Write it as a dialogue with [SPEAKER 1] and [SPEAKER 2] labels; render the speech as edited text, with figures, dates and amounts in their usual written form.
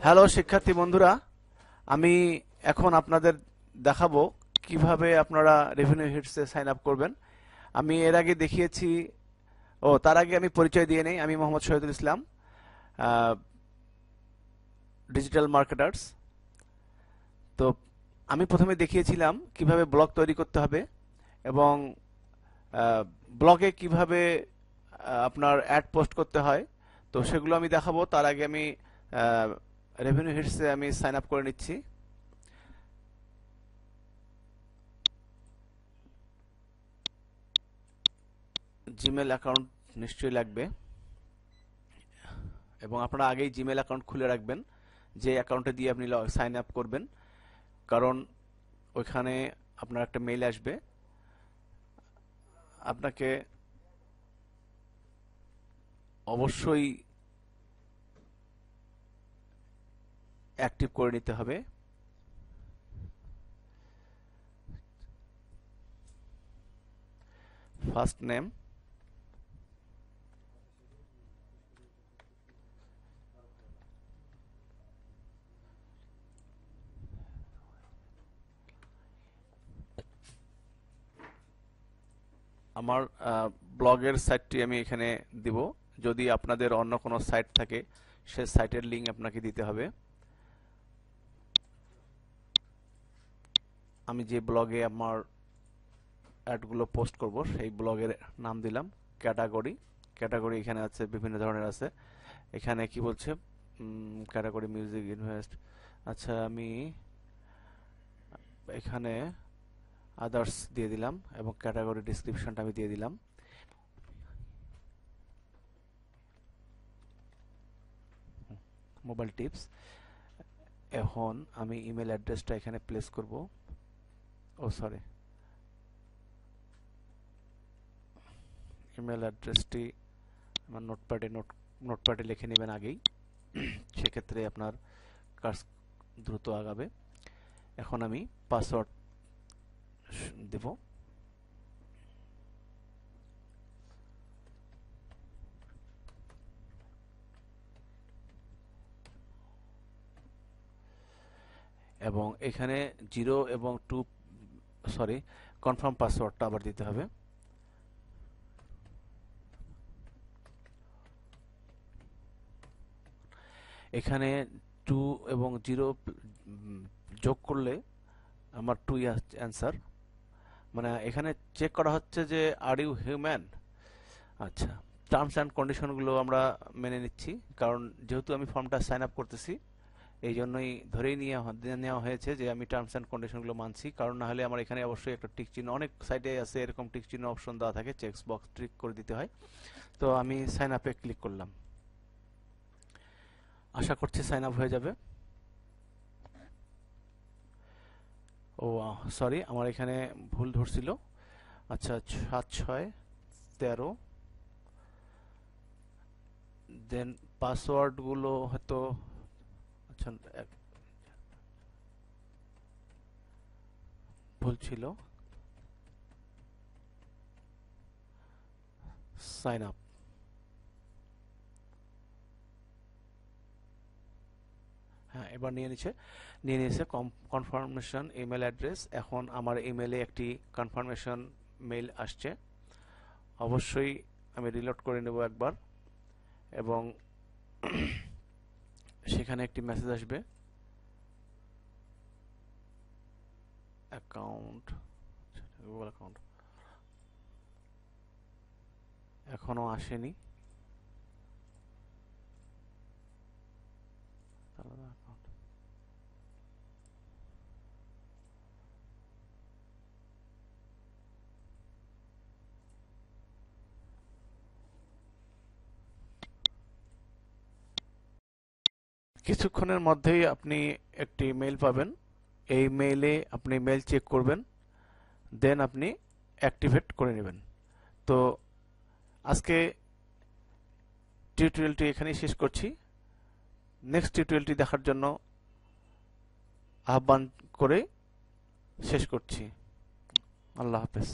[SPEAKER 1] Hello শিক্ষার্থী বন্ধুরা, আমি এখন আপনাদের দেখাবো কিভাবে আপনারা রেভিনিউ হিটসে সাইন আপ করবেন। আমি এর আগে দেখিয়েছি। তার আগে আমি পরিচয় দিয়ে নেই। আমি মোহাম্মদ শহীদুল ইসলাম, ডিজিটাল মার্কেটার্স। তো আমি প্রথমে দেখিয়েছিলাম কিভাবে ব্লগ তৈরি করতে হবে এবং ব্লগে কিভাবে আপনার অ্যাড পোস্ট করতে হয়। তো সেগুলো আমি দেখাবো। তার আগে আমি রেভিনিউ হিটসে আমি সাইন আপ করে নিচ্ছি। জিমেল অ্যাকাউন্ট নিশ্চয়ই লাগবে এবং আপনারা আগেই জিমেল অ্যাকাউন্ট খুলে রাখবেন, যে অ্যাকাউন্টে দিয়ে আপনি সাইন আপ করবেন, কারণ ওইখানে আপনার একটা মেইল আসবে। আপনাকে অবশ্যই অ্যাক্টিভ করে নিতে হবে। ফার্স্ট নেম, আমার ব্লগের সাইটটি আমি এখানে দিব। যদি আপনাদের অন্য কোনো সাইট থাকে, সে সাইটের লিঙ্ক আপনাকে দিতে হবে। আমি যে ব্লগে আমার অ্যাডগুলো পোস্ট করব সেই ব্লগের নাম দিলাম। ক্যাটাগরি, ক্যাটাগরি এখানে আছে, বিভিন্ন ধরনের আছে। এখানে কি বলছে, ক্যাটাগরি মিউজিক ইনভেস্ট। আচ্ছা, আমি এখানে আদার্স দিয়ে দিলাম এবং ক্যাটাগরি ডিসক্রিপশনটা আমি দিয়ে দিলাম। Mobile tips. এখন আমি ইমেল অ্যাড্রেসটা এখানে প্লেস করব। সরি, ইমেল অ্যাড্রেসটি আমার নোটপ্যাডে লিখে নেবেন আগেই, সেক্ষেত্রে আপনার কাজ দ্রুত আগাবে। এখন আমি পাসওয়ার্ড দেব। এবং এখানে 0 এবং 2, সরি, কনফার্ম পাসওয়ার্ডটা আবার দিতে হবে। এখানে 2 এবং 0 যোগ করলে আমার 2 অ্যান্সার, মানে এখানে চেক করা হচ্ছে যে আর ইউ হিউম্যান। আচ্ছা, টার্মস অ্যান্ড কন্ডিশনগুলো আমরা মেনে নিচ্ছি, কারণ যেহেতু আমি ফর্মটা সাইন আপ করতেছি, এই জন্যই ধরেই নেওয়া হয়েছে যে আমি টার্মস অ্যান্ড কন্ডিশনগুলো মানছি। কারণ না হলে আমার এখানে অবশ্যই একটা টিক চিহ্ন, অনেক সাইটে আছে এরকম টিক চিহ্ন অপশন দেওয়া থাকে, চেক বক্স ট্রিক করে দিতে হয়। তো আমি সাইন আপে ক্লিক করলাম। আশা করছি সাইন আপ হয়ে যাবে। সরি, আমার এখানে ভুল ধরছিল। আচ্ছা, 7613, দেন পাসওয়ার্ডগুলো হয়তো, আচ্ছা, ভুল ছিল। সাইন আপ, হ্যাঁ, এবার নিয়ে নিয়েছে কনফার্মেশন ইমেল অ্যাড্রেস। এখন আমার ইমেলে একটি কনফার্মেশন মেইল আসছে। অবশ্যই আমি রিলোড করে নেব একবার, এবং সেখানে একটি মেসেজ আসবে, অ্যাকাউন্ট, গুগল অ্যাকাউন্ট। এখনো আসেনি। কিছুক্ষণের মধ্যেই আপনি একটি মেইল পাবেন। এই মেইলে আপনি মেইল চেক করবেন, দেন আপনি অ্যাক্টিভেট করে নেবেন। তো আজকে টিউটোরিয়ালটি এখানেই শেষ করছি। নেক্সট টিউটোরিয়ালটি দেখার জন্য আহ্বান করে শেষ করছি। আল্লাহ হাফেজ।